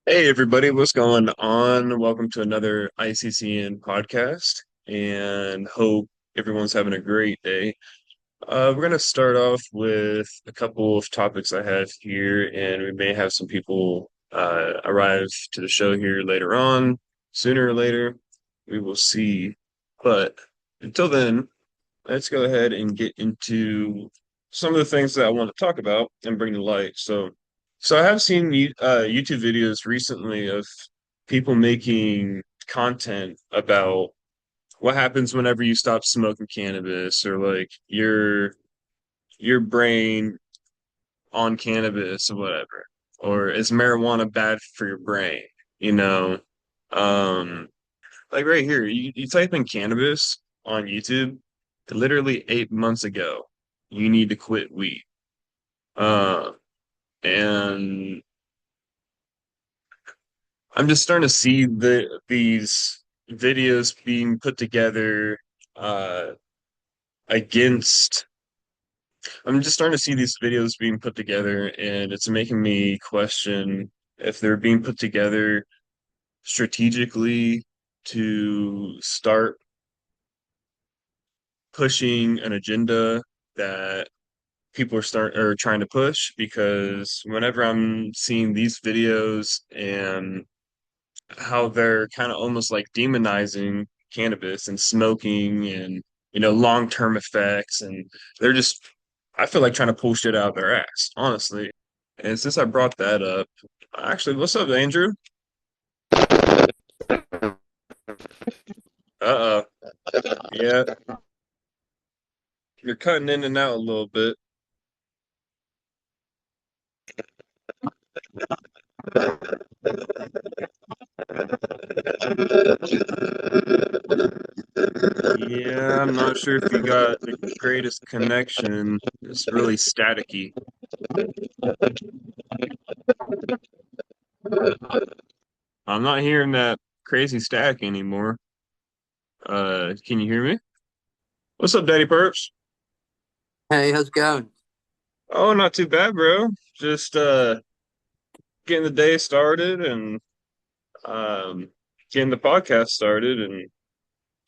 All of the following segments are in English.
Hey everybody, what's going on? Welcome to another ICCN podcast and hope everyone's having a great day. We're going to start off with a couple of topics I have here, and we may have some people arrive to the show here later on, sooner or later. We will see. But until then, let's go ahead and get into some of the things that I want to talk about and bring to light. So I have seen YouTube videos recently of people making content about what happens whenever you stop smoking cannabis, or like your brain on cannabis or whatever, or is marijuana bad for your brain? You know, um, like right here, you type in cannabis on YouTube, literally 8 months ago, you need to quit weed. Uh, and I'm just starting to see these videos being put together uh, against. I'm just starting to see these videos being put together, and it's making me question if they're being put together strategically to start pushing an agenda that people are trying to push. Because whenever I'm seeing these videos and how they're kind of almost like demonizing cannabis and smoking and long-term effects, and they're just, I feel like, trying to pull shit out of their ass, honestly. And since I brought that up, actually, what's up, Andrew? Uh-oh. Yeah, you're cutting in and out a little bit. Yeah, I'm not sure if you got the greatest connection. It's really staticky. I'm not hearing that crazy static anymore. Can you hear me? What's up, Daddy Perps? Hey, how's it going? Oh, not too bad, bro. Just getting the day started and um getting the podcast started and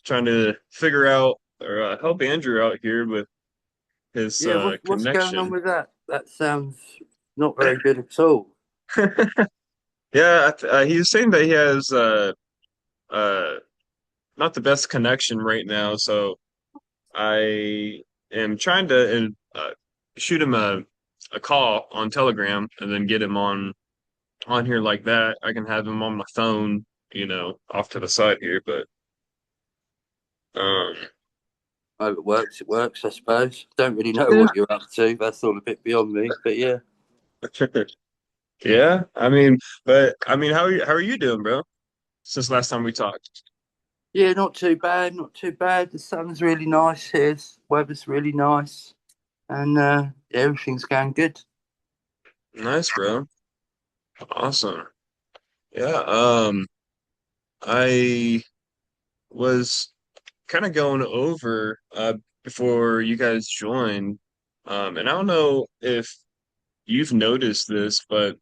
trying to figure out or help Andrew out here with his Yeah, what's going on connection. with that? That sounds not very good at all. Yeah, he was saying that he has uh not the best connection right now, so I am trying to shoot him a call on Telegram and then get him on here like that. I can have him on my phone, off to the side here, but um Oh, it works, I suppose. Don't really know yeah. what you're up to. That's all a bit beyond me. But yeah. Yeah, I mean, how are you doing, bro? Since last time we talked. Yeah, not too bad, not too bad. The sun's really nice here. The weather's really nice. And everything's going good. Nice, bro. Awesome. Yeah, I was kind of going over before you guys joined. And I don't know if you've noticed this, but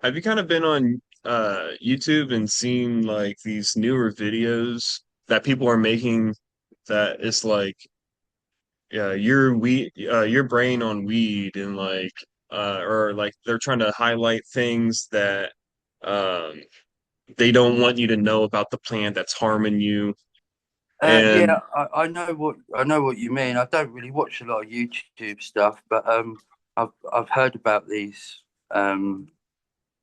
have you kind of been on YouTube and seen like these newer videos that people are making that it's like, yeah, your brain on weed, and like or like they're trying to highlight things that um they don't want you to know about the plant that's harming you. And Yeah, I know what you mean. I don't really watch a lot of YouTube stuff, but I've heard about these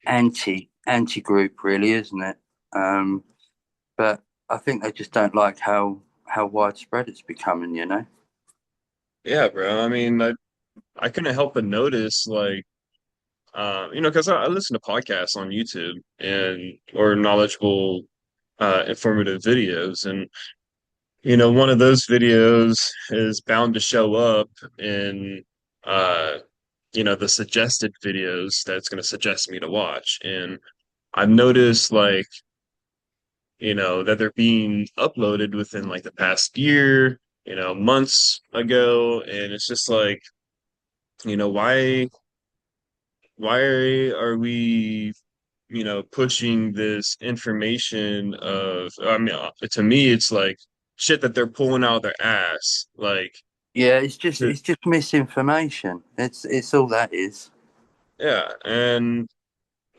anti group, really, isn't it? Um, but I think they just don't like how widespread it's becoming. You know. yeah, bro, I mean, I couldn't help but notice, like, because I listen to podcasts on YouTube and or knowledgeable, informative videos, and one of those videos is bound to show up in, uh, the suggested videos that's going to suggest me to watch, and I've noticed, like, that they're being uploaded within like the past year, months ago, and it's just like, why are we pushing this information of, I mean, to me, it's like shit that they're pulling out of their ass. Like, Yeah, it's just to, it's just misinformation. It's all that is. yeah. And,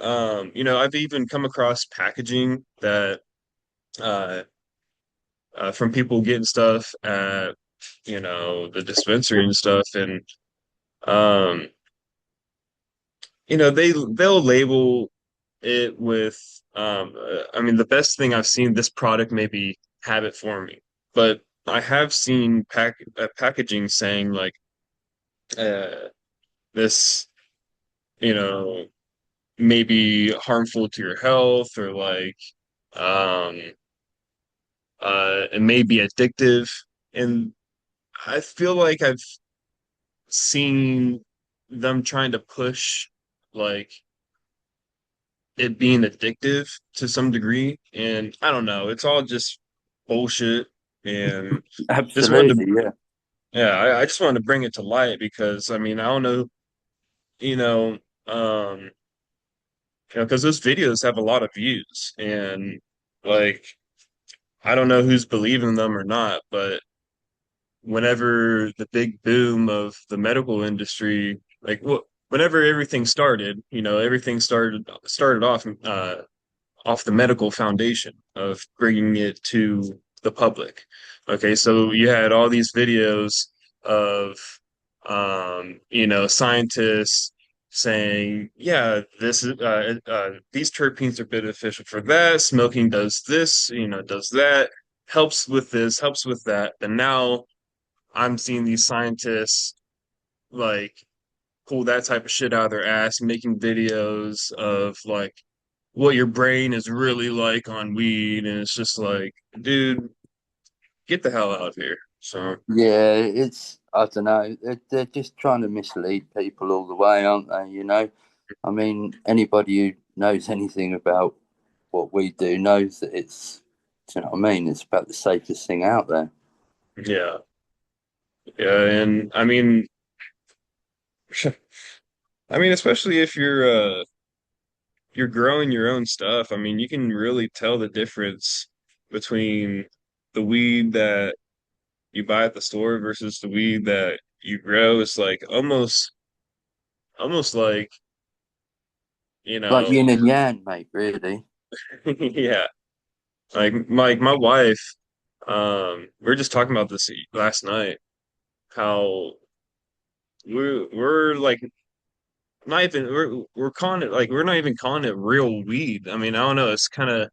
I've even come across packaging that, uh, from people getting stuff at, the dispensary and stuff. And, um, they'll label it with I mean, the best thing I've seen, this product maybe have it for me, but I have seen packaging saying like uh this, you know may be harmful to your health, or like um it may be addictive. And I feel like I've seen them trying to push like it being addictive to some degree. And I don't know, it's all just bullshit. And just wanted to, Absolutely, yeah. yeah, I just wanted to bring it to light because I mean, I don't know, you know, um, because those videos have a lot of views, and like I don't know who's believing them or not, but whenever the big boom of the medical industry, like whenever everything started, everything started off the medical foundation of bringing it to the public. Okay, so you had all these videos of, scientists saying, yeah, this is these terpenes are beneficial for that. Smoking does this, does that, helps with this, helps with that. And now I'm seeing these scientists like pull that type of shit out of their ass, making videos of like what your brain is really like on weed, and it's just like, dude, get the hell out of here. So Yeah, it's I don't know. They're just trying to mislead people all the way, aren't they? I mean, anybody who knows anything about what we do knows that do you know what I mean? It's about the safest thing out there. yeah, yeah, and I mean, especially if you're growing your own stuff. I mean, you can really tell the difference between the weed that you buy at the store versus the weed that you grow. It's like almost like, you Like know, yin and yang, mate. Really. yeah. Like my wife, we were just talking about this last night, how we're like not even we're calling it, like we're not even calling it real weed. I mean, I don't know, it's kind of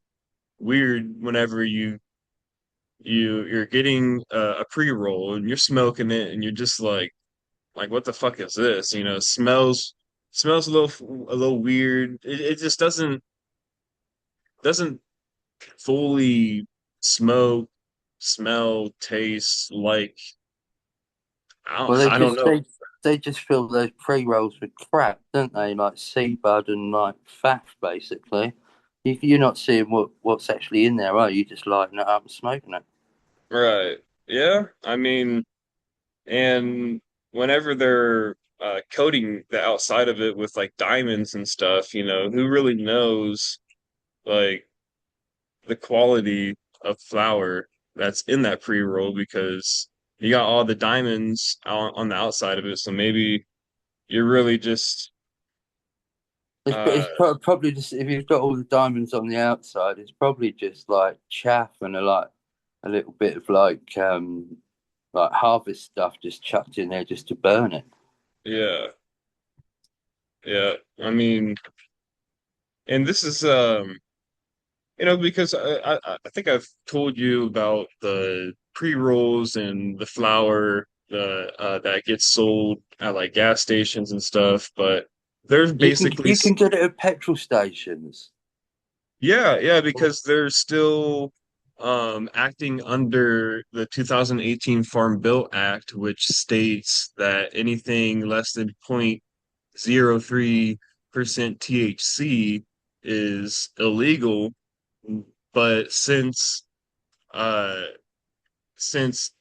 weird whenever you're getting a pre-roll and you're smoking it and you're just like what the fuck is this? It smells a little weird. It just doesn't fully smoke, smell, taste like Well, I don't know. they just fill those pre rolls with crap, don't they? Like sea bud and like faff, basically. You're not seeing what's actually in there, are you? Just lighting it up and smoking it. Right. Yeah. I mean, and whenever they're coating the outside of it with like diamonds and stuff, who really knows like the quality of flour that's in that pre-roll, because you got all the diamonds on the outside of it. So maybe you're really just uh Probably just if you've got all the diamonds on the outside, it's probably just like chaff and a little bit of like harvest stuff just chucked in there just to burn it. yeah, yeah. I mean, and this is because I think I've told you about the pre-rolls and the flour that gets sold at like gas stations and stuff, but there's basically You can get it at petrol stations. yeah, yeah, because they're still acting under the 2018 Farm Bill Act, which states that anything less than 0.03% THC is illegal. But uh since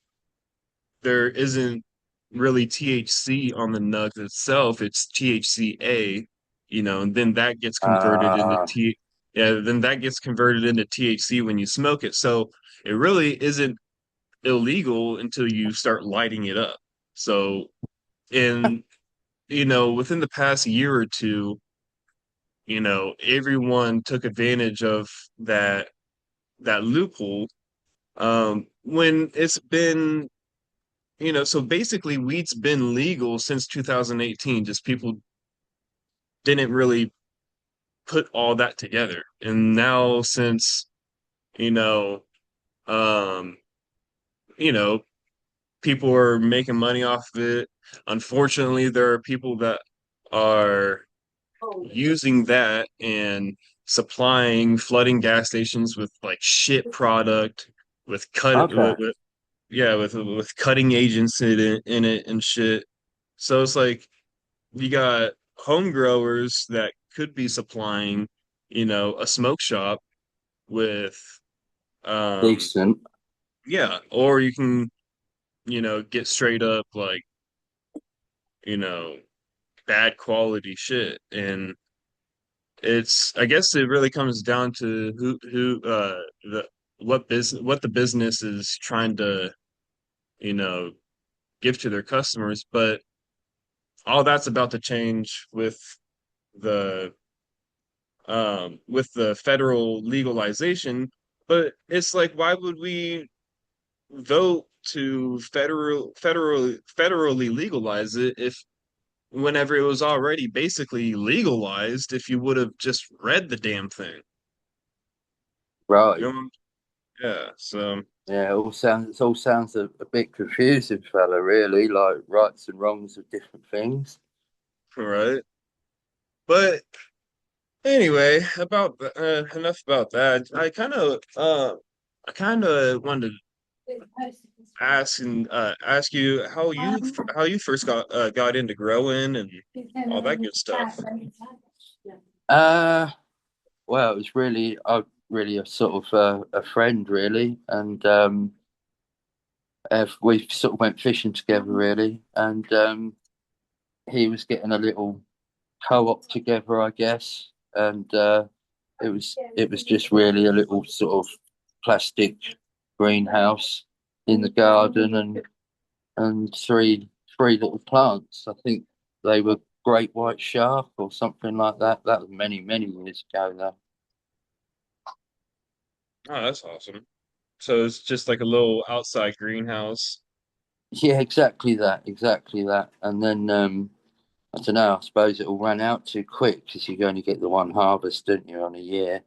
there isn't really THC on the nug itself, it's THCA, and then that gets converted into Uh, then that gets converted into THC when you smoke it. So it really isn't illegal until you start lighting it up. So in within the past year or two, everyone took advantage of that loophole. When it's been, so basically weed's been legal since 2018, just people didn't really put all that together. And now since, you know, um, you know, people are making money off of it. Unfortunately, there are people that are using that and flooding gas stations with like shit product, with okay. with cutting agents in it and shit. So it's like you got home growers that could be supplying, a smoke shop with um Decent. or you can, get straight up like, you know, bad quality shit. And I guess it really comes down to the what the business is trying to, you know, give to their customers. But all that's about to change the with the federal legalization. But it's like, why would we vote to federally legalize it if whenever it was already basically legalized if you would have just read the damn thing. Right. You know? Yeah, so Yeah, it all sounds a bit confusing, fella, really, like rights and wrongs of different things. right. But anyway, about enough about that. I kind of wanted to ask you how you first got into growing and all that good stuff. Uh, well, it was really a sort of a friend, really, and we sort of went fishing together, really, and he was getting a little co-op together, I guess, and it was just really a little sort of plastic greenhouse in the garden, and three little plants. I think they were great white shark or something like that. That was many years ago, though. Oh, that's awesome. So it's just like a little outside greenhouse. Yeah, exactly that. And then I don't know. I suppose it all ran out too quick because you only get the one harvest, don't you, on a year?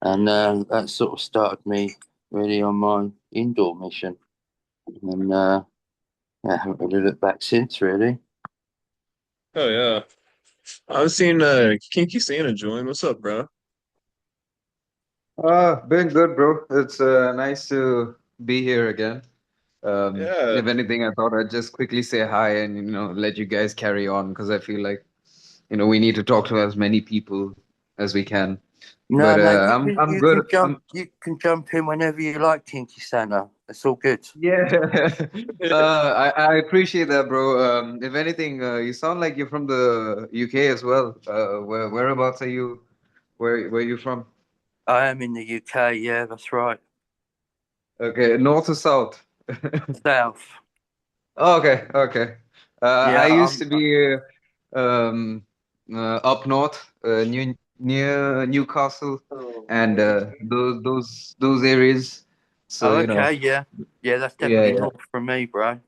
And that sort of started me really on my indoor mission. And yeah, I haven't really looked back since, really. Oh yeah. I've seen Kinky Santa join. What's up, bro? Been good, bro. It's nice to be here again. Yeah. If anything, I thought I'd just quickly say hi and let you guys carry on because I feel like we need to talk to as many people as we can. No, But no, I'm good. you can jump in whenever you like, Kinky Santa. It's all good. Yeah. I appreciate that, bro. If anything, you sound like you're from the UK as well. Whereabouts are you? Where are you from? I am in the UK. Yeah, that's right. Okay, north or south? South. Okay, okay. I Yeah, used to be um, up north, near Newcastle, and those areas. So Oh, okay. Yeah, yeah. That's yeah, definitely yeah, north from me, bro.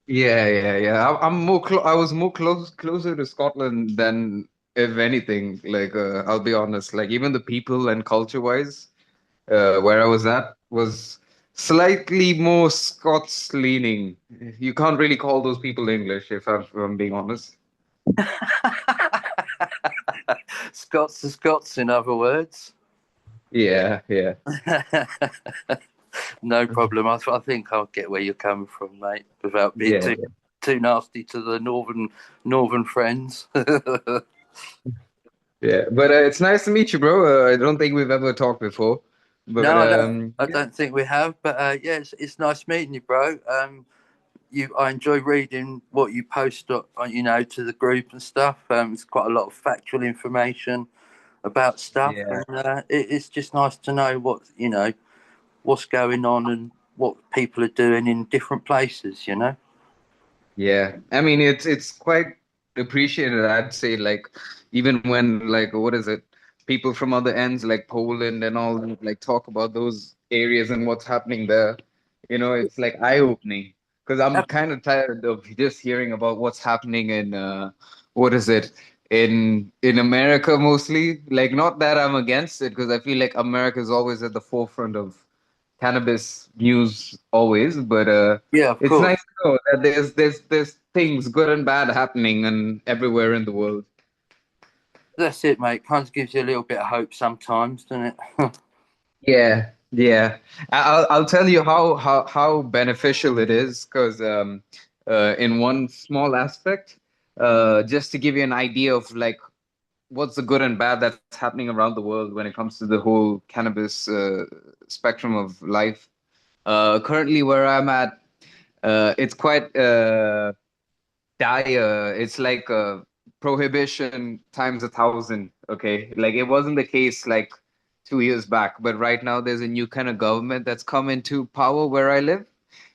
yeah. I'm more I was more closer to Scotland than if anything. Like I'll be honest. Like even the people and culture wise, where I was at was slightly more Scots leaning. You can't really call those people English, if I'm being honest. Scots are Scots, in other words. Yeah, yeah. No problem. I think I'll get where you're coming from, mate, without being Yeah, too nasty to the northern friends. yeah. But it's nice to meet you, bro. I don't think we've ever talked before. But No, I don't. I yeah, don't think we have. But yeah, it's nice meeting you, bro. I enjoy reading what you post, to the group and stuff. It's quite a lot of factual information about stuff, Yeah. and it's just nice to know what's going on and what people are doing in different places. Yeah, I mean it's quite appreciated, I'd say, like even when like what is it, people from other ends like Poland and all like talk about those areas and what's happening there. It's like eye-opening because I'm kind of tired of just hearing about what's happening in what is it in America mostly. Like not that I'm against it because I feel like America is always at the forefront of cannabis news always, but Yeah, of it's course. nice to know that there's things good and bad happening and everywhere in the world. That's it, mate. Kind of gives you a little bit of hope sometimes, doesn't it? Yeah, yeah. I'll tell you how beneficial it is because in one small aspect, just to give you an idea of like what's the good and bad that's happening around the world when it comes to the whole cannabis spectrum of life. Currently, where I'm at, it's quite dire. It's like prohibition times 1,000. Okay, like it wasn't the case like 2 years back, but right now there's a new kind of government that's come into power where I live,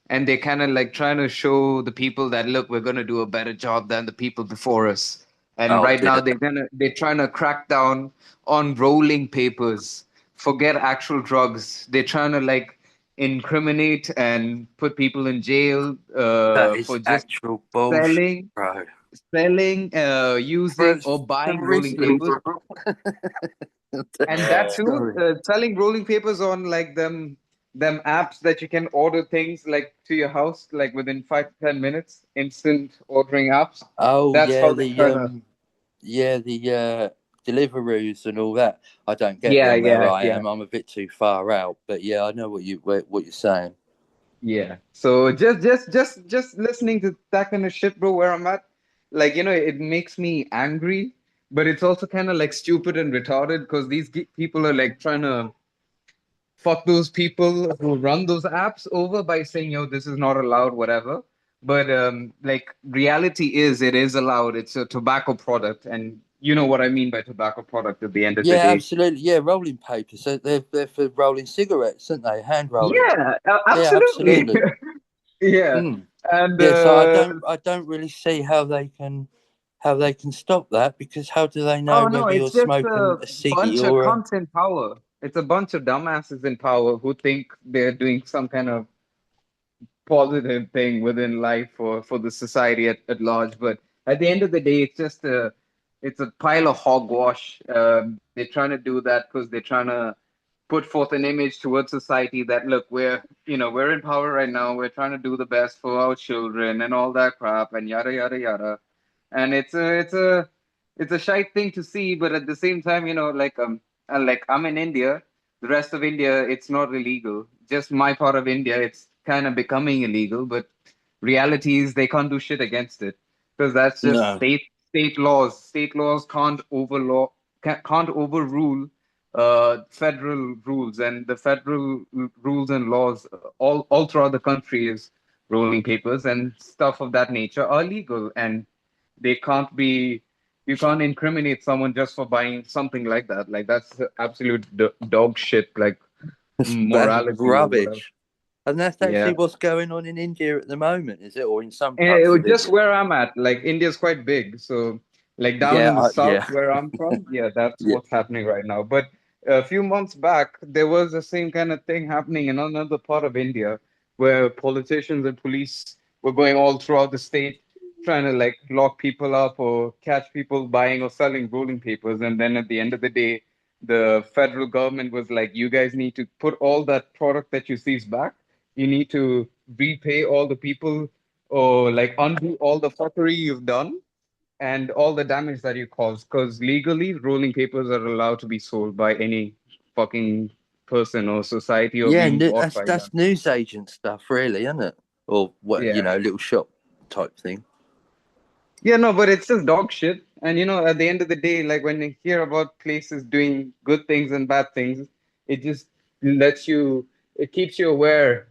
and they kind of like trying to show the people that look, we're gonna do a better job than the people before us. And Oh right now dear. they're trying to crack down on rolling papers. Forget actual drugs. They're trying to like incriminate and put people in jail That is for just actual bullshit, selling, bro. using For, or buying rolling seriously. papers, and that Oh, too, Sorry. selling rolling papers on like them apps that you can order things like to your house like within 5 to 10 minutes, instant ordering apps. Oh That's yeah, how they're the trying to. Deliveroos and all that. I don't get Yeah, them where yeah, I yeah, am. I'm a bit too far out. But yeah, I know what you're saying. yeah. So just listening to that kind of shit, bro, where I'm at, like it makes me angry, but it's also kind of like stupid and retarded because these people are like trying to fuck those people who run those apps over by saying, yo, this is not allowed, whatever. But like reality is it is allowed. It's a tobacco product. And you know what I mean by tobacco product at the end of the Yeah, day. absolutely. Yeah, rolling papers. So they're for rolling cigarettes, aren't they? Hand rolling. Yeah, Yeah, absolutely. absolutely. Yeah. Mm. And Yeah, so I don't really see how they can stop that, because how do they know oh no, whether you're it's just smoking a a ciggy bunch of or a? cunts in power. It's a bunch of dumbasses in power who think they're doing some kind of positive thing within life for the society at large. But at the end of the day, it's a pile of hogwash. They're trying to do that because they're trying to put forth an image towards society that look, we're in power right now. We're trying to do the best for our children and all that crap and yada yada yada. And it's a shite thing to see, but at the same time, like I'm in India. The rest of India, it's not illegal. Just my part of India, it's kind of becoming illegal, but reality is they can't do shit against it because that's just No. state laws. State laws can't overrule federal rules, and the federal rules and laws all throughout the country is rolling papers and stuff of that nature are legal, and they can't be you can't incriminate someone just for buying something like that. Like that's absolute dog shit, like That's morality or whatever. rubbish. And that's Yeah. actually what's going on in India at the moment, is it? Or in some And parts of just India? where I'm at, like India's quite big. So like down Yeah, in the south yeah, where I'm from, yeah, that's yeah. what's happening right now. But a few months back, there was the same kind of thing happening in another part of India where politicians and police were going all throughout the state trying to like lock people up or catch people buying or selling rolling papers. And then at the end of the day, the federal government was like, you guys need to put all that product that you seize back. You need to repay all the people or like undo all the fuckery you've done and all the damage that you caused. Because legally, rolling papers are allowed to be sold by any fucking person or society or Yeah, being bought that's by them. that's newsagent stuff, really, isn't it? Or what, Yeah. little shop type thing. Yeah, no, but it's just dog shit. And at the end of the day, like when you hear about places doing good things and bad things, it just lets you it keeps you aware,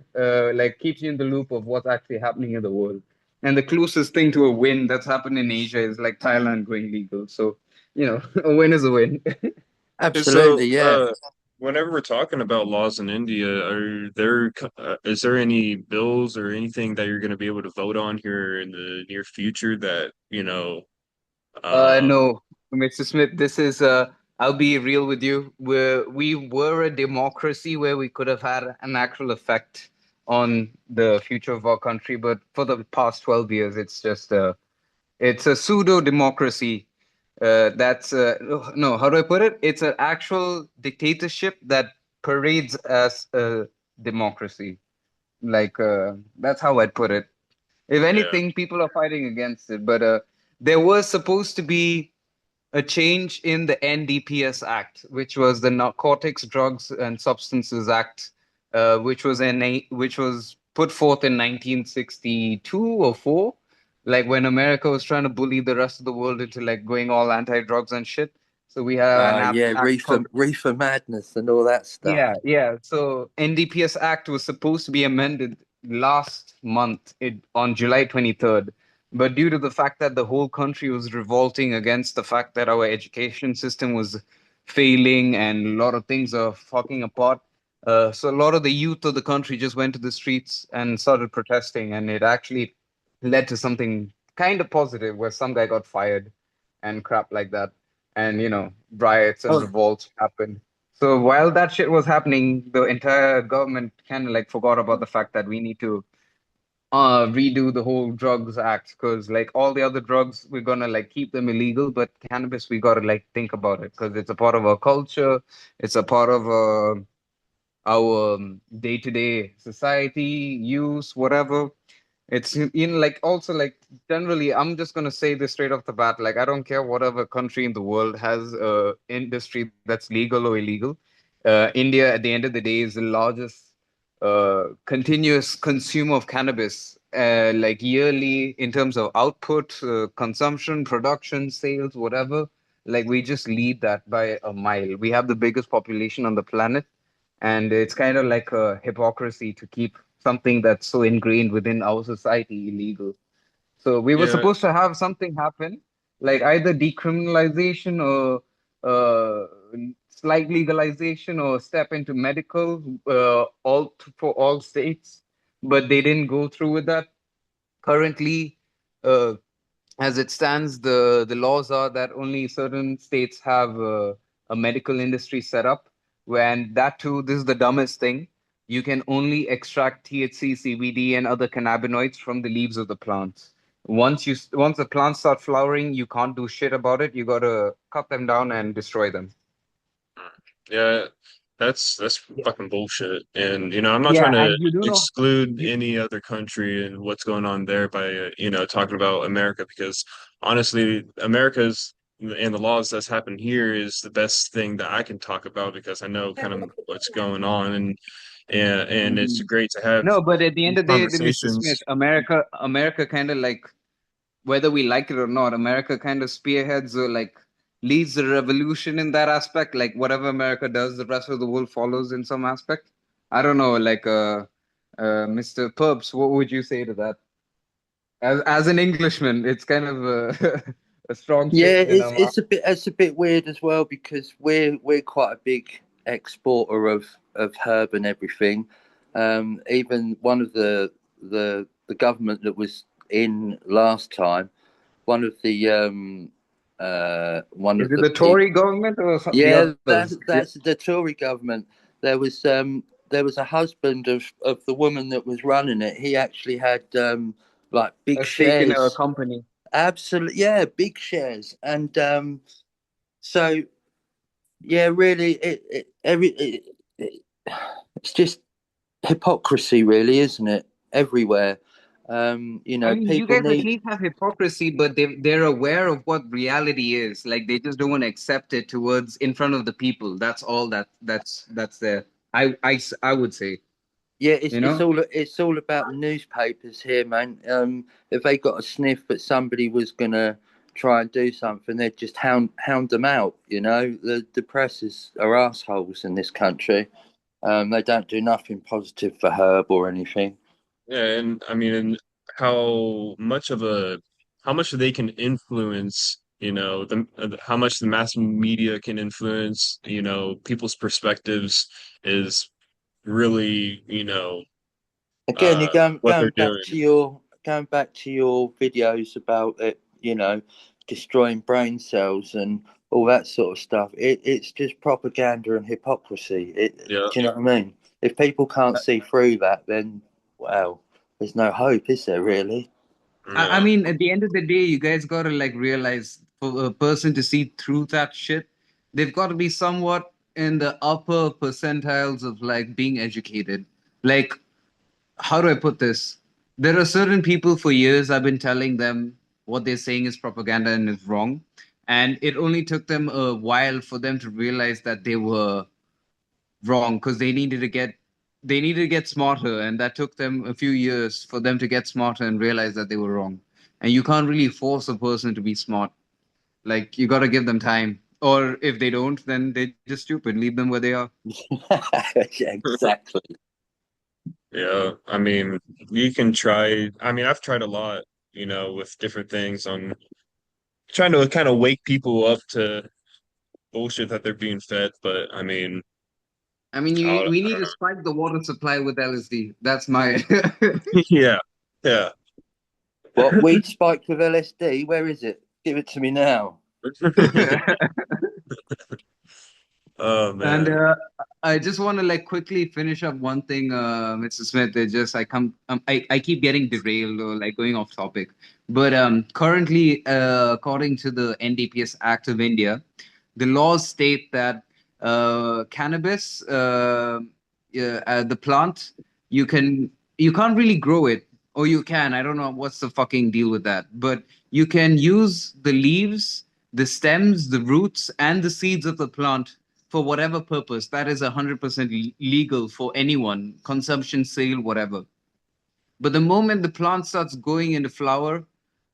like keeps you in the loop of what's actually happening in the world. And the closest thing to a win that's happened in Asia is like Thailand going legal. So, a win is a win. Absolutely, So, yeah. whenever we're talking about laws in India, is there any bills or anything that you're going to be able to vote on here in the near future that, um, No, Mr. Smith, this is I'll be real with you. We were a democracy where we could have had an actual effect on the future of our country, but for the past 12 years, it's a pseudo democracy. That's no, how do I put it? It's an actual dictatorship that parades as a democracy. Like that's how I'd put it. If yeah, anything, people are fighting against it, but there was supposed to be a change in the NDPS Act, which was the Narcotics, Drugs, and Substances Act, which was put forth in 1962 or four, like when America was trying to bully the rest of the world into like going all anti-drugs and shit. So we have an Yeah, act called reefer madness and all that stuff. yeah. So NDPS Act was supposed to be amended last month on July 23rd. But due to the fact that the whole country was revolting against the fact that our education system was failing and a lot of things are fucking apart, so a lot of the youth of the country just went to the streets and started protesting, and it actually led to something kind of positive where some guy got fired and crap like that. And, riots and Oh, revolts happened. So while that shit was happening, the entire government kind of like forgot about the fact that we need to redo the whole drugs act because like all the other drugs, we're gonna like keep them illegal, but cannabis, we gotta like think about it because it's a part of our culture, it's a part of our day-to-day society use, whatever. It's like also like generally, I'm just gonna say this straight off the bat. Like I don't care whatever country in the world has a industry that's legal or illegal. India, at the end of the day, is the largest continuous consumer of cannabis, like yearly in terms of output, consumption, production, sales, whatever. Like we just lead that by a mile. We have the biggest population on the planet, and it's kind of like a hypocrisy to keep something that's so ingrained within our society illegal. So we were yeah, supposed to have something happen, like either decriminalization or uh, slight legalization or step into medical, for all states, but they didn't go through with that. Currently, uh, as it stands, the laws are that only certain states have a medical industry set up. When that too, this is the dumbest thing. You can only extract THC, CBD, and other cannabinoids from the leaves of the plants. Once the plants start flowering, you can't do shit about it. You gotta cut them down and destroy them. yeah, that's fucking bullshit. And I'm not Yeah, trying to and you do know. exclude You, any other country and what's going on there by talking about America because honestly, America's and the laws that's happened here is the best thing that I can talk about because I know kind of what's going on and it's Mhm. great to have No, but at the end these of the day, Mr. Smith, conversations. America kind of like, whether we like it or not, America kind of spearheads or like leads the revolution in that aspect. Like whatever America does, the rest of the world follows in some aspect. I don't know, like Mr. Purps, what would you say to that? As an Englishman, it's kind of a strong yeah, statement. it's a bit weird as well because we're quite a big exporter of herb and everything. Even one of the government that was in last time, one of the one Is of it the the big Tory government or the yeah, others? Yeah. that's the Tory government. There was a husband of the woman that was running it. He actually had like big A stake in a shares. company. Absolutely, yeah, big shares. And so yeah, really, it it's just hypocrisy, really, isn't it? Everywhere. I mean, you People guys at need. least have hypocrisy, but they're aware of what reality is. Like they just don't want to accept it towards in front of the people. That's all that's there. I would say, Yeah, you know? it's all about the newspapers here, man. If they got a sniff that somebody was gonna try and do something, they'd just hound them out. The press are assholes in this country. They don't do nothing positive for herb or anything. Yeah, and I mean, and how much they can influence, how much the mass media can influence, people's perspectives is really, Again, you're what they're doing. going back to your videos about it, destroying brain cells and all that sort of stuff. It's just propaganda and hypocrisy. Yeah, Do you know what I mean? If people can't see through that, then well, there's no hope, is there really? I yeah, mean, at the end of the day, you guys gotta like realize for a person to see through that shit, they've got to be somewhat in the upper percentiles of like being educated. Like, how do I put this? There are certain people for years I've been telling them what they're saying is propaganda and is wrong. And it only took them a while for them to realize that they were wrong because they needed to get smarter, and that took them a few years for them to get smarter and realize that they were wrong. And you can't really force a person to be smart. Like you got to give them time, or if they don't, then they're just stupid. Leave them where they are. Yeah, exactly. yeah. I mean, you can try. I mean, I've tried a lot, with different things on trying to kind of wake people up to bullshit that they're being fed. But I mean, I mean, we need to spike the water supply with LSD. That's my. yeah, yeah. What, weed spiked with LSD? Where is it? Give it to me now. Oh And man. I just want to like quickly finish up one thing, Mr. Smith. It just I keep getting derailed or like going off topic. But currently, according to the NDPS Act of India, the laws state that cannabis, yeah, the plant, you can't really grow it, or you can. I don't know what's the fucking deal with that, but you can use the leaves, the stems, the roots, and the seeds of the plant for whatever purpose. That is 100% legal for anyone, consumption, sale, whatever. But the moment the plant starts going into flower,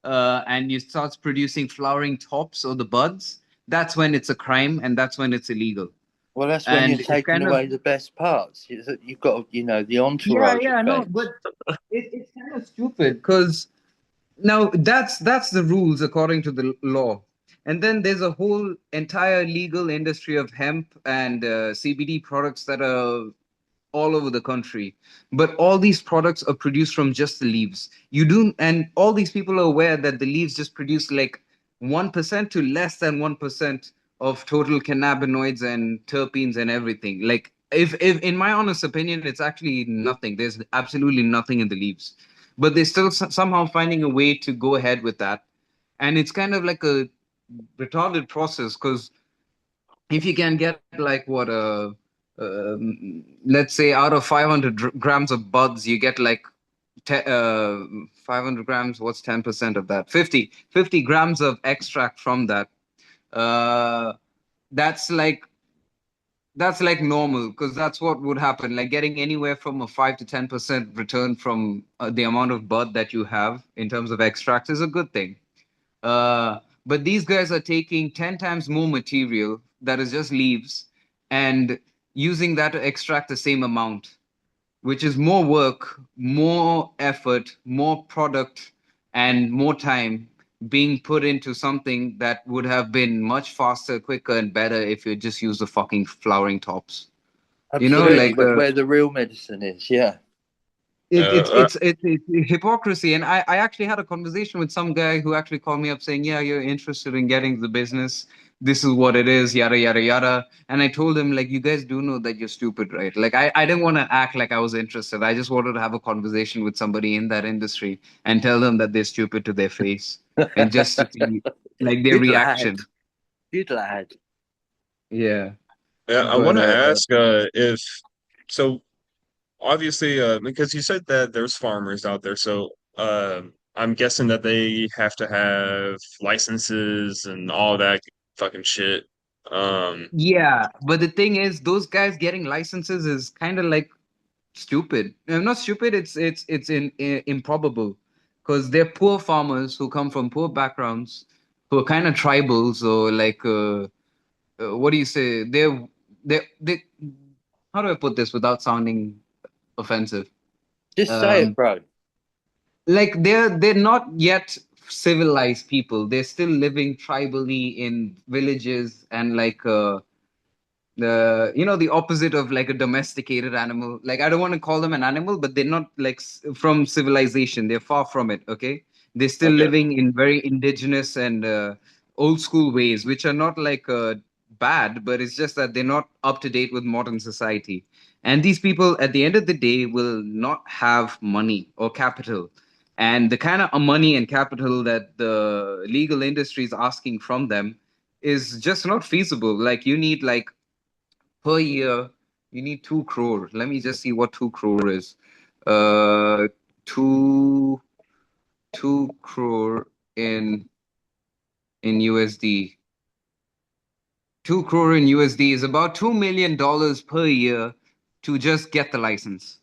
and you starts producing flowering tops or the buds, that's when it's a crime and that's when it's illegal. Well, that's when you're And it's taking kind of, away the best parts. You've got, the yeah, entourage yeah, no, effect. but it's kind of stupid because now that's the rules according to the law. And then there's a whole entire legal industry of hemp and CBD products that are all over the country. But all these products are produced from just the leaves. And all these people are aware that the leaves just produce like 1% to less than 1% of total cannabinoids and terpenes and everything. Like, if in my honest opinion, it's actually nothing. There's absolutely nothing in the leaves. But they're still somehow finding a way to go ahead with that. And it's kind of like a retarded process because if you can get like what let's say out of 500 grams of buds you get like 500 grams, what's 10% of that? 50 grams of extract from that. uh that's like that's like normal because that's what would happen. Like getting anywhere from a 5 to 10% return from the amount of bud that you have in terms of extract is a good thing. But these guys are taking 10 times more material that is just leaves and using that to extract the same amount, which is more work, more effort, more product, and more time being put into something that would have been much faster, quicker, and better if you just use the fucking flowering tops. You know, Absolutely, like but where the real medicine is, yeah. it, it's Uh, it's it's it's hypocrisy. And I actually had a conversation with some guy who actually called me up saying, yeah, you're interested in getting the business, this is what it is, yada yada yada. And I told him, like, you guys do know that you're stupid, right? Like I didn't want to act like I was interested. I just wanted to have a conversation with somebody in that industry and tell them that they're stupid to their face and just to see like their Good lad. reaction. Good lad. Yeah. yeah, I But want to ask if so obviously because you said that there's farmers out there, so I'm guessing that they have to have licenses and all that fucking shit. Um, yeah, but the thing is, those guys getting licenses is kind of like stupid. Not stupid. It's improbable because they're poor farmers who come from poor backgrounds, who are kind of tribals or like what do you say? They how do I put this without sounding offensive? Just say it, Um, bro. like they're not yet civilized people. They're still living tribally in villages and like the opposite of like a domesticated animal. Like I don't want to call them an animal, but they're not like from civilization. They're far from it. Okay, they're still Okay. living in very indigenous and old school ways, which are not like bad, but it's just that they're not up to date with modern society. And these people, at the end of the day, will not have money or capital. And the kind of money and capital that the legal industry is asking from them is just not feasible. Like you need like per year, you need 2 crore. Let me just see what 2 crore is. Uh, two 2 crore in USD. 2 crore in USD is about $2 million per year to just get the license.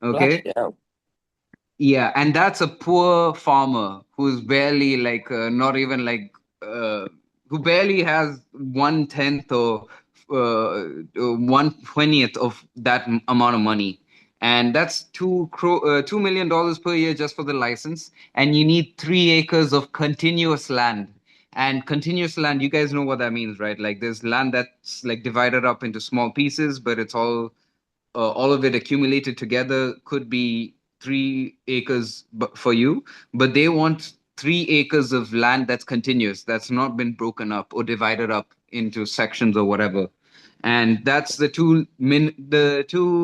Bloody Okay. hell. Yeah, and that's a poor farmer who's barely like not even like who barely has 1/10 or 1/20th of that amount of money, and that's $2 million per year just for the license, and you need 3 acres of continuous land. And continuous land, you guys know what that means, right? Like there's land that's like divided up into small pieces, but it's all of it accumulated together could be 3 acres for you, but they want 3 acres of land that's continuous, that's not been broken up or divided up into sections or whatever. And that's the two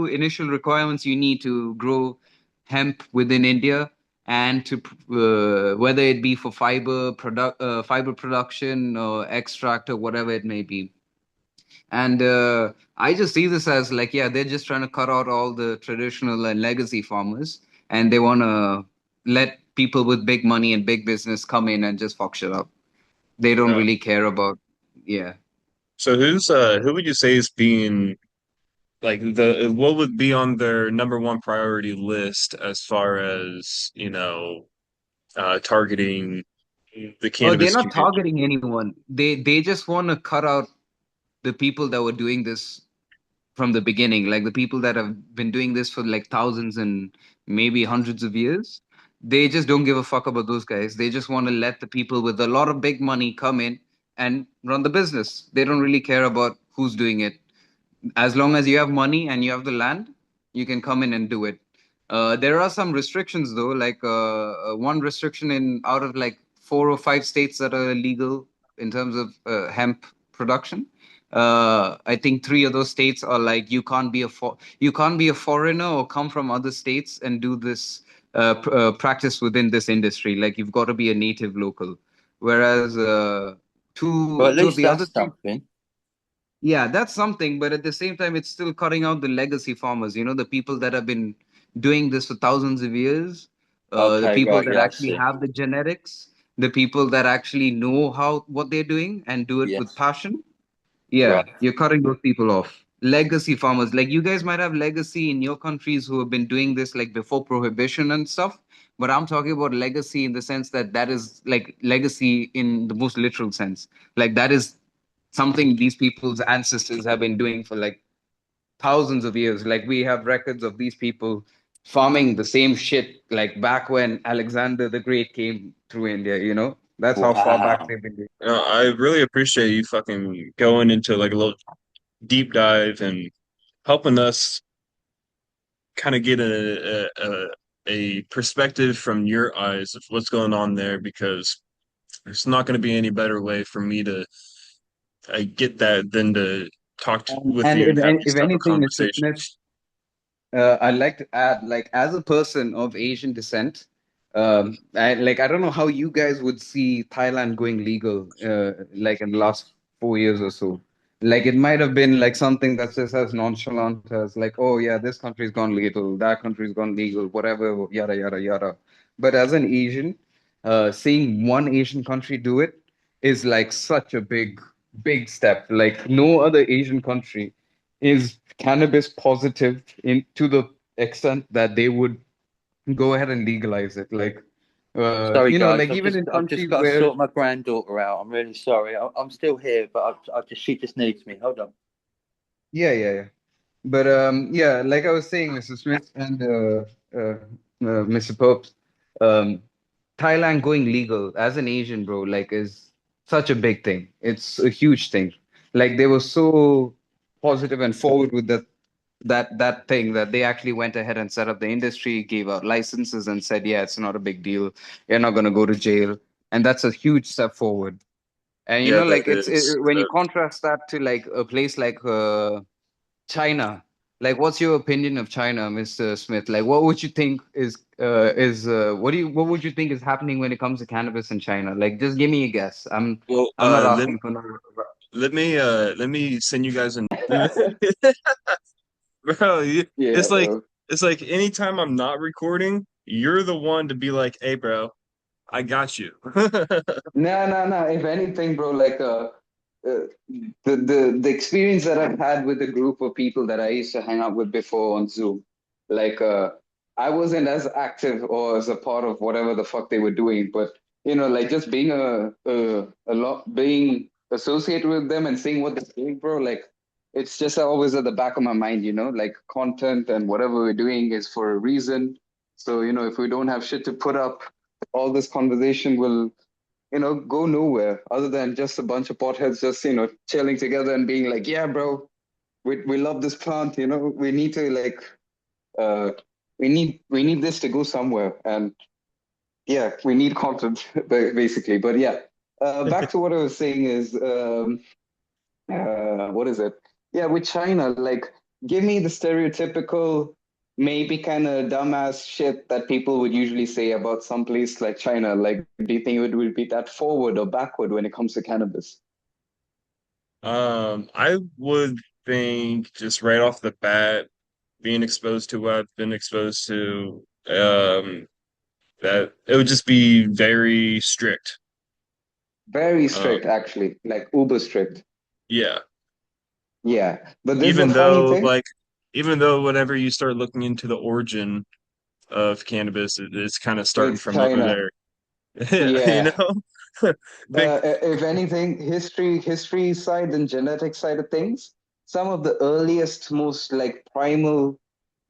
initial requirements you need to grow hemp within India, and to whether it be for fiber production or extract or whatever it may be. And I just see this as like, yeah, they're just trying to cut out all the traditional and legacy farmers, and they want to let people with big money and big business come in and just fuck shit up. They don't Uh, really care about, yeah. so who would you say is being like the what would be on their number one priority list as far as, targeting the Oh, they're cannabis not community? targeting anyone. They just want to cut out the people that were doing this from the beginning, like the people that have been doing this for like thousands and maybe hundreds of years. They just don't give a fuck about those guys. They just want to let the people with a lot of big money come in and run the business. They don't really care about who's doing it. As long as you have money and you have the land, you can come in and do it. There are some restrictions though, like one restriction in out of like 4 or 5 states that are legal in terms of hemp production. I think three of those states are like you can't be a foreigner or come from other states and do this practice within this industry. Like you've got to be a native local. Whereas Well, two at two of least the other that's states, something. yeah, that's something, but at the same time, it's still cutting out the legacy farmers, the people that have been doing this for thousands of years, the Okay, people right. that Yeah, I actually see. have the genetics, the people that actually know what they're doing and do it with Yes. passion. Yeah, Right. you're cutting those people off. Legacy farmers, like you guys might have legacy in your countries who have been doing this like before prohibition and stuff, but I'm talking about legacy in the sense that that is like legacy in the most literal sense. Like that is something these people's ancestors have been doing for like thousands of years. Like we have records of these people farming the same shit like back when Alexander the Great came through India, you know? That's how far back Wow. they've been doing. I really appreciate you fucking going into like a little deep dive and helping us kind of get a perspective from your eyes of what's going on there, because there's not going to be any better way for me to get that than to with And you and have if these type of anything, Nismet, conversations. I'd like to add, like, as a person of Asian descent, I don't know how you guys would see Thailand going legal, like in the last 4 years or so. Like, it might have been like something that's just as nonchalant as like, oh yeah, this country's gone legal, that country's gone legal, whatever, yada yada yada. But as an Asian, seeing one Asian country do it is like such a big step. Like, no other Asian country is cannabis positive in to the extent that they would go ahead and legalize it. Like, Sorry, guys. like even in I've just countries got to where, sort my granddaughter out. I'm really sorry. I'm still here, but she just needs me. Hold on. yeah, yeah, yeah. But yeah, like I was saying, Mr. Smith and Mr. Popes, um, Thailand going legal as an Asian, bro, like is such a big thing. It's a huge thing. Like they were so positive and forward with that thing that they actually went ahead and set up the industry, gave out licenses, and said, yeah, it's not a big deal. You're not gonna go to jail, and that's a huge step forward. And Yeah, that like is. when you contrast that to like a place like China. Like, what's your opinion of China, Mr. Smith? Like, what would you think what would you think is happening when it comes to cannabis in China? Like, just give me a guess. Well, I'm not asking for no. let me send you guys bro. Yeah, It's like bro. anytime I'm not recording, you're the one to be like, "Hey, bro, I got you." No, no, no. If anything, bro, like uh, the experience that I've had with a group of people that I used to hang out with before on Zoom, like I wasn't as active or as a part of whatever the fuck they were doing, but like just being a lot being associated with them and seeing what they're doing, bro, like it's just always at the back of my mind, like content and whatever we're doing is for a reason. So, if we don't have shit to put up, all this conversation will go nowhere other than just a bunch of potheads just, chilling together and being like, yeah, bro, we love this plant, we need to like uh we need this to go somewhere. And yeah, we need content basically. But yeah, back to what I was saying is what is it? Yeah, with China, like, give me the stereotypical, maybe kind of dumbass shit that people would usually say about some place like China. Like, do you think it would be that forward or backward when it comes to cannabis? I would think just right off the bat, being exposed to what I've been exposed to, that it would just be very strict. Very Um, strict, actually, like uber strict. yeah. Yeah, but this is a Even funny though, thing. like, even though whenever you start looking into the origin of cannabis, it's kind of starting It's from over China. there. You Yeah. know? Big. If anything, history side and genetic side of things, some of the earliest, most like primal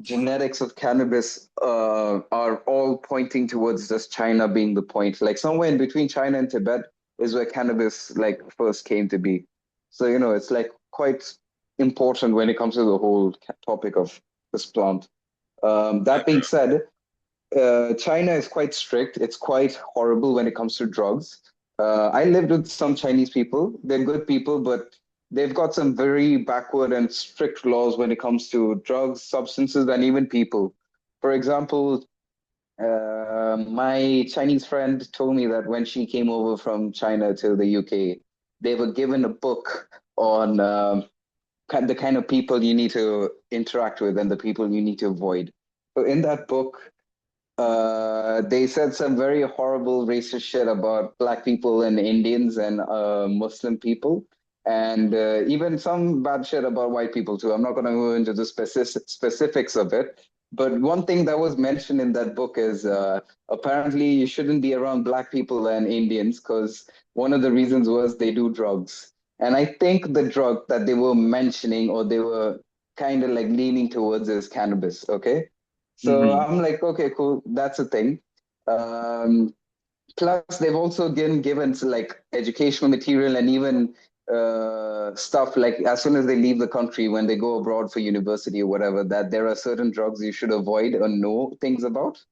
genetics of cannabis are all pointing towards just China being the point. Like somewhere in between China and Tibet is where cannabis like first came to be. So it's like quite important when it comes to the whole topic of this plant. Yeah, That being said, China is quite strict. It's quite horrible when it comes to drugs. I lived with some Chinese people. They're good people, but they've got some very backward and strict laws when it comes to drugs, substances, and even people. For example, my Chinese friend told me that when she came over from China to the UK, they were given a book on the kind of people you need to interact with and the people you need to avoid. So in that book, they said some very horrible racist shit about black people and Indians and Muslim people, and even some bad shit about white people too. I'm not going to go into the specifics of it, but one thing that was mentioned in that book is apparently you shouldn't be around black people and Indians because one of the reasons was they do drugs. And I think the drug that they were mentioning or they were kind of like leaning towards is cannabis. Okay. So hmm I'm like, okay, cool, that's a thing. Um, Plus, they've also given like educational material and even stuff like as soon as they leave the country, when they go abroad for university or whatever, that there are certain drugs you should avoid or know things about.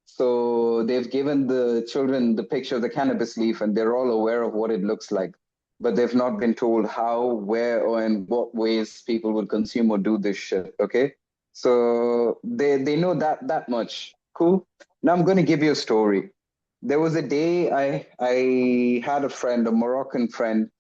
So they've given the children the picture of the cannabis leaf, and they're all aware of what it looks like, but they've not been told how, where, or in what ways people would consume or do this shit. Okay, so they know that much. Cool. Now I'm going to give you a story. There was a day I had a friend, a Moroccan friend.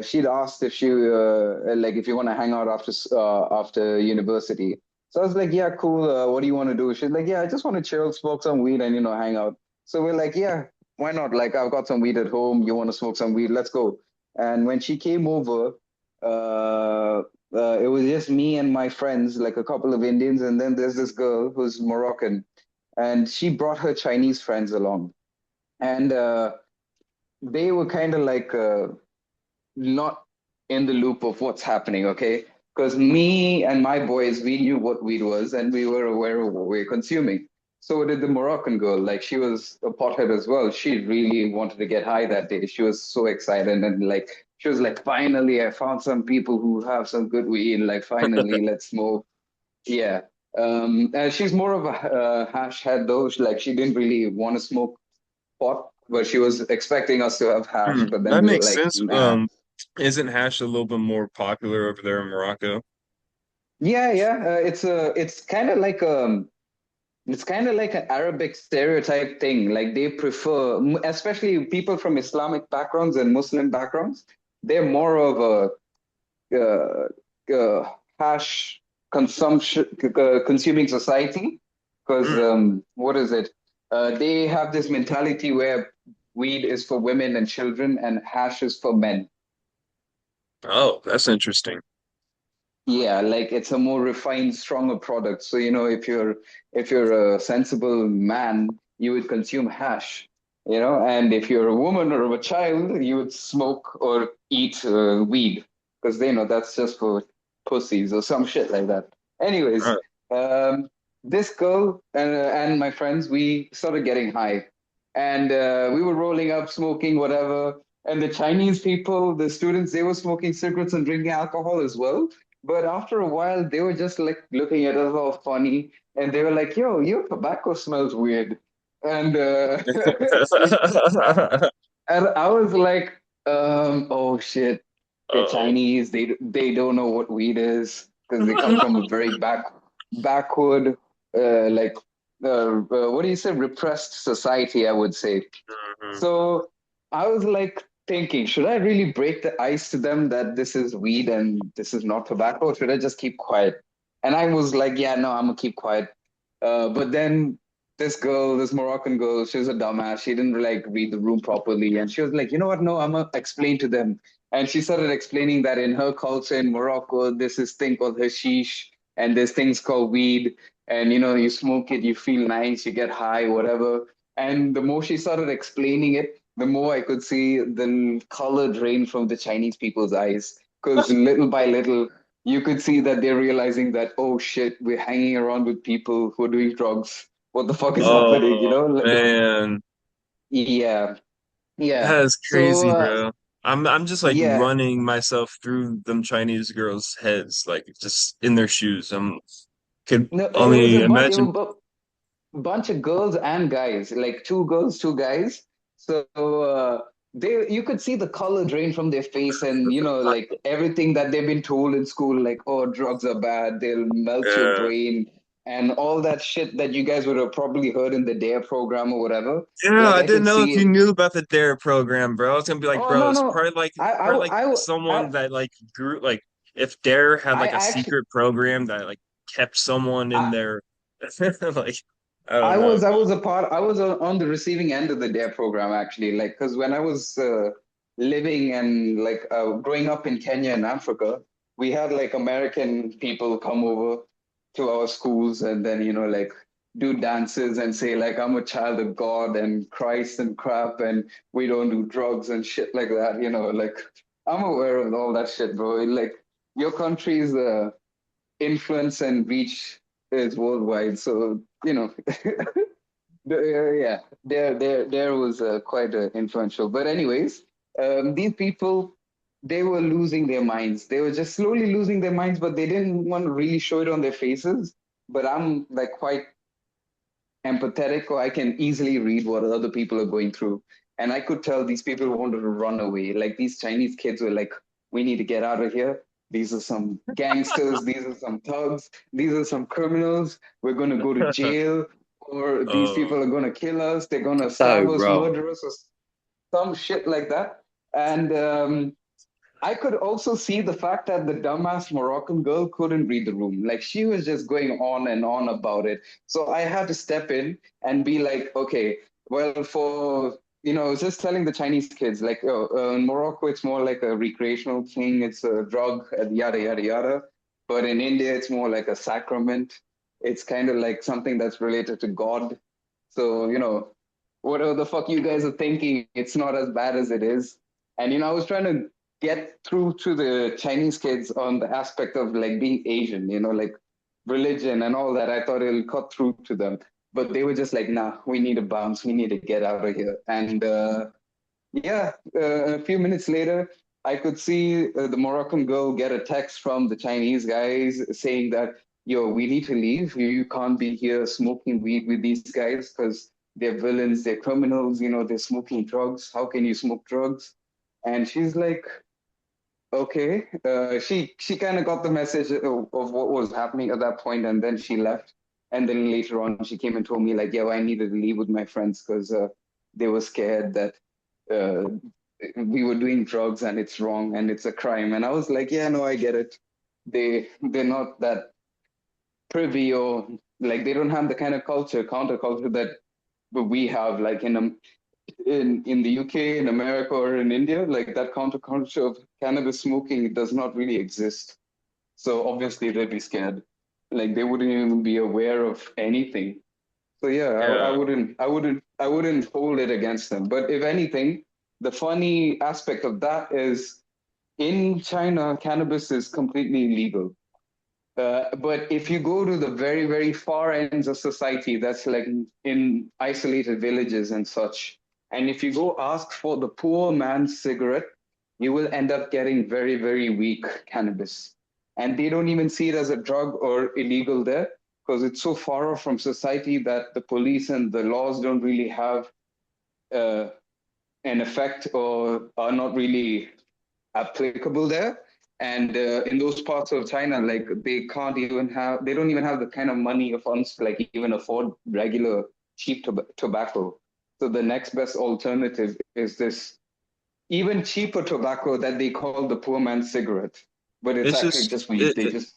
She'd asked if she like if you want to hang out after university. So I was like, yeah, cool. What do you want to do? She's like, yeah, I just want to chill, smoke some weed, and hang out. So we're like, yeah, why not? Like, I've got some weed at home. You want to smoke some weed? Let's go. And when she came over, it was just me and my friends, like a couple of Indians, and then there's this girl who's Moroccan, and she brought her Chinese friends along, and they were kind of like not in the loop of what's happening. Okay, because me and my boys, we knew what weed was and we were aware of what we were consuming. So did the Moroccan girl. Like she was a pothead as well. She really wanted to get high that day. She was so excited and like she was like, finally, I found some people who have some good weed. Like finally, let's smoke. Yeah. She's more of a hash head though. Like she didn't really want to smoke pot, but she was expecting us to have hash. But then That we were makes like, sense. nah. Isn't hash a little bit more popular over there in Morocco? Yeah, yeah. It's kind of like an Arabic stereotype thing. Like they prefer, especially people from Islamic backgrounds and Muslim backgrounds, they're more of a hash consumption consuming society. Because Mm. what is it? They have this mentality where weed is for women and children, and hash is for men. Oh, that's interesting. Yeah, like it's a more refined, stronger product. So, if you're a sensible man, you would consume hash, and if you're a woman or a child, you would smoke or eat weed because they know that's just for pussies or some shit like that. All Anyways, right. um, this girl and my friends, we started getting high, and we were rolling up, smoking whatever. And the Chinese people, the students, they were smoking cigarettes and drinking alcohol as well. But after a while, they were just like looking at us all funny, and they were like, "Yo, your tobacco smells weird." And and I was like, "Oh shit, they're Oh. Chinese. They don't know what weed is because they come from a very backward, like what do you say, repressed society, I would say." Mhm. So I was like thinking, should I really break the ice to them that this is weed and this is not tobacco? Or should I just keep quiet? And I was like, yeah, no, I'm gonna keep quiet. But then this Moroccan girl, she was a dumbass. She didn't like read the room properly. And she was like, you know what? No, I'm gonna explain to them. And she started explaining that in her culture in Morocco, there's this thing called hashish and there's things called weed. And you smoke it, you feel nice, you get high, whatever. And the more she started explaining it, the more I could see the color drain from the Chinese people's eyes. Because little by little, you could see that they're realizing that, oh shit, we're hanging around with people who are doing drugs. What the fuck is happening? Oh man, Yeah, yeah. that is So, crazy, bro. I'm just like yeah. running myself through them Chinese girls' heads, like just in their shoes. Could No, only it imagine. was bunch of girls and guys, like two girls, two guys. So they you could see the color drain from their face, and like everything that they've been told in school, like, oh, drugs are bad, they'll melt your Yeah. brain, and all that shit that you guys would have probably heard in the Dare program or whatever. Yeah, Like I I didn't could know if see you it. knew about the Dare program, bro. I was gonna be like, Oh bro, no, it's no, probably like I someone that like grew like if Dare had I like a actually secret program that like kept someone in I, their like I don't know. I was a part. I was on the receiving end of the Dare program actually. Like, because when I was living and like growing up in Kenya and Africa, we had like American people come over to our schools and then like do dances and say like I'm a child of God and Christ and crap and we don't do drugs and shit like that. Like I'm aware of all that shit, bro. Like your country's influence and reach is worldwide, so yeah, there was quite influential. But anyways, these people, they were losing their minds. They were just slowly losing their minds, but they didn't want to really show it on their faces. But I'm like quite empathetic, or I can easily read what other people are going through. And I could tell these people wanted to run away. Like these Chinese kids were like, we need to get out of here. These are some gangsters. These are some thugs. These are some criminals. We're going to go to jail, or these Oh, people are going to kill us. They're going to So stab us, wrong. murder us, or some shit like that. And I could also see the fact that the dumbass Moroccan girl couldn't read the room. Like she was just going on and on about it. So I had to step in and be like, okay, well, just telling the Chinese kids, like, oh, in Morocco, it's more like a recreational thing. It's a drug, yada, yada, yada. But in India, it's more like a sacrament. It's kind of like something that's related to God. So, whatever the fuck you guys are thinking, it's not as bad as it is. And, I was trying to get through to the Chinese kids on the aspect of like being Asian, like religion and all that. I thought it'll cut through to them, but they were just like, nah, we need to bounce, we need to get out of here. And yeah, a few minutes later, I could see the Moroccan girl get a text from the Chinese guys saying that, yo, we need to leave. You can't be here smoking weed with these guys because they're villains, they're criminals, they're smoking drugs. How can you smoke drugs? And she's like, okay. She kind of got the message of what was happening at that point, and then she left. And then later on, she came and told me like, "Yeah, I needed to leave with my friends because they were scared that uh, we were doing drugs and it's wrong and it's a crime." And I was like, "Yeah, no, I get it. They're not that privy or like they don't have the kind of counterculture that we have like in the UK, in America, or in India, like that counterculture of cannabis smoking does not really exist. So obviously they'd be scared. Like they wouldn't even be aware of anything. So yeah, I Yeah. wouldn't hold it against them. But if anything, the funny aspect of that is in China, cannabis is completely legal. But if you go to the very, very far ends of society, that's like in isolated villages and such, and if you go ask for the poor man's cigarette, you will end up getting very, very weak cannabis. And they don't even see it as a drug or illegal there because it's so far off from society that the police and the laws don't really have uh, an effect or are not really applicable there. And in those parts of China, like they don't even have the kind of money or funds to like even afford regular cheap tobacco. So the next best alternative is this even cheaper tobacco that they call the poor man's cigarette, but it's It's actually just just weed. They just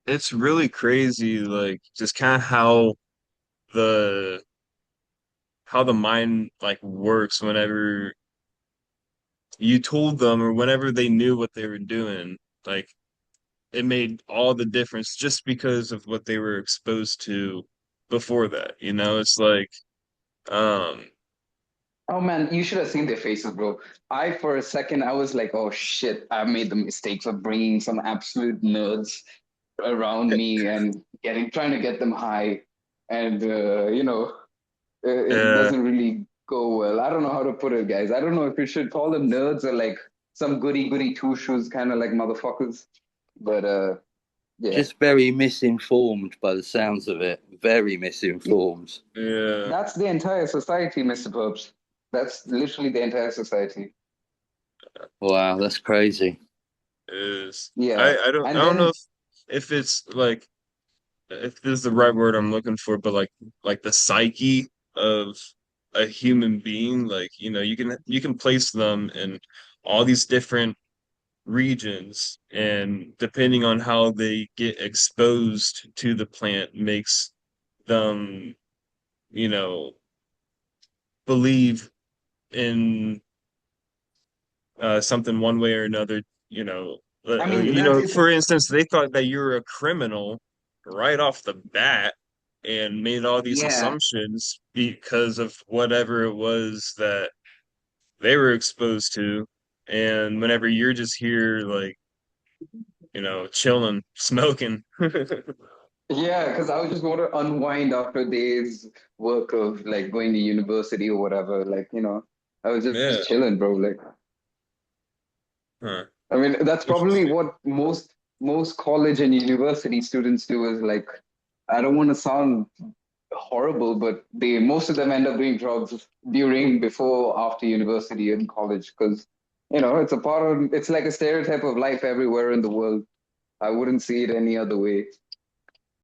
it's really crazy, like just kind of the how the mind like works whenever you told them or whenever they knew what they were doing. Like it made all the difference just because of what they were exposed to before that. It's like, um, Oh man, you should have seen their faces, bro. For a second, I was like, oh shit, I made the mistakes of bringing some absolute nerds around me and trying to get them high. And, it yeah, doesn't really go well. I don't know how to put it, guys. I don't know if we should call them nerds or like some goody goody two shoes kind of like motherfuckers. But, yeah, Just very misinformed by the sounds of it. Very misinformed. yeah, that's the entire society, Mr. Purps. That's literally the entire society. Wow, that's crazy. it is. Yeah. I And don't know then if it's like if this is the right word I'm looking for, but like the psyche of a human being, like you can place them in all these different regions, and depending on how they get exposed to the plant makes them, you know, believe in something one way or another. I mean, that's it's For instance, they thought that you were a criminal right off the bat and made all these yeah, assumptions because of whatever it was that they were exposed to. And whenever you're just here, like, chilling, smoking. yeah, because I would just want to unwind after days work of like going to university or whatever. Like, I was Yeah. just chilling, bro. Like, Huh. I mean, that's probably Interesting. what most college and university students do is like, I don't want to sound horrible, but most of them end up doing drugs during, before, after university and college because it's like a stereotype of life everywhere in the world. I wouldn't see it any other way.